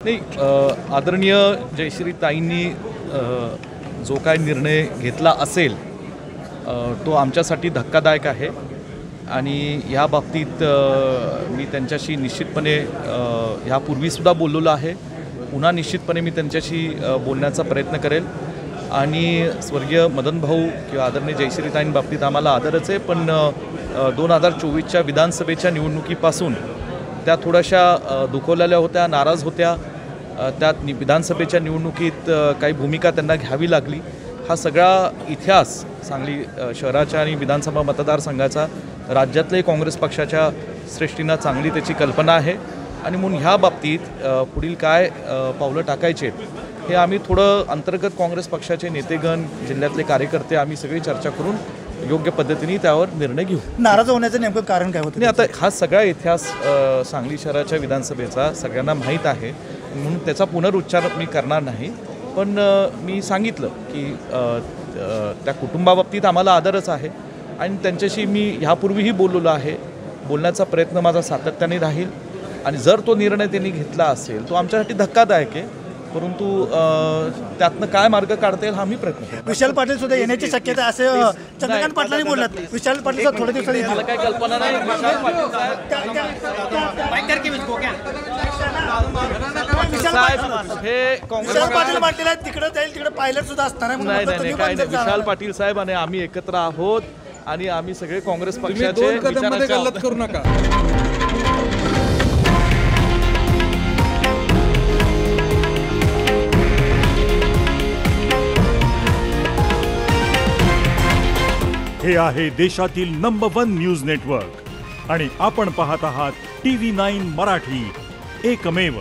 नाही, आदरणीय जयश्रीताईंनी जो काय निर्णय घेतला असेल तो आमच्यासाठी धक्कादायक आहे आणि ह्या बाबतीत मी त्यांच्याशी निश्चितपणे ह्यापूर्वीसुद्धा बोललेलो आहे. पुन्हा निश्चितपणे मी त्यांच्याशी बोलण्याचा प्रयत्न करेल आणि स्वर्गीय मदन भाऊ किंवा आदरणीय जयश्रीताईंबाबतीत आम्हाला आदरच आहे, पण 2024च्या विधानसभेच्या निवडणुकीपासून त्या थोड्याशा दुखवलेल्या होत्या, नाराज होत्या. त्यात विधानसभेच्या निवडणुकीत काही भूमिका त्यांना घ्यावी लागली. हा सगळा इतिहास सांगली शहराच्या आणि विधानसभा मतदारसंघाचा राज्यातले काँग्रेस पक्षाच्या श्रेष्ठींना चांगली त्याची कल्पना आहे आणि म्हणून ह्या बाबतीत पुढील काय पावलं टाकायचे हे आम्ही थोडं अंतर्गत काँग्रेस पक्षाचे नेतेगण, जिल्ह्यातले कार्यकर्ते आम्ही सगळी चर्चा करून योग्य पद्धतीने त्यावर निर्णय घेऊ. नाराज होण्याचं नेमकं कारण काय होतं? नाही, आता हा सगळा इतिहास सांगली शहराच्या विधानसभेचा सगळ्यांना माहीत आहे, म्हणून त्याचा पुनरुच्चार मी करणार नाही. पण मी सांगितलं की त्या कुटुंबाबाबतीत आम्हाला आदरच आहे आणि त्यांच्याशी मी ह्यापूर्वीही बोललेलो आहे. बोलण्याचा प्रयत्न माझा सातत्याने राहील आणि जर तो निर्णय त्यांनी घेतला असेल तो आमच्यासाठी धक्कादायक आहे, परंतु त्यातनं काय मार्ग काढता येईल हा मी प्रयत्न करेन. विशाल पाटील सुद्धा येण्याची शक्यता असे चंद्रकांत पाटलांनी बोललात. विशाल पाटील थोड्या दिवसांनी मला काय कल्पना नाही. विशाल पाटील म्हटलेलं तिकडे जाईल, तिकडे पायलट सुद्धा असणार नाही. काय नाही, विशाल पाटील साहेब आणि आम्ही एकत्र आहोत आणि आम्ही सगळे काँग्रेस पक्षाचे गल्लत करू नका. हे आहे देशातील नंबर 1 न्यूज नेटवर्क आणि आपण पाहत आहात TV9 मराठी, एकमेव.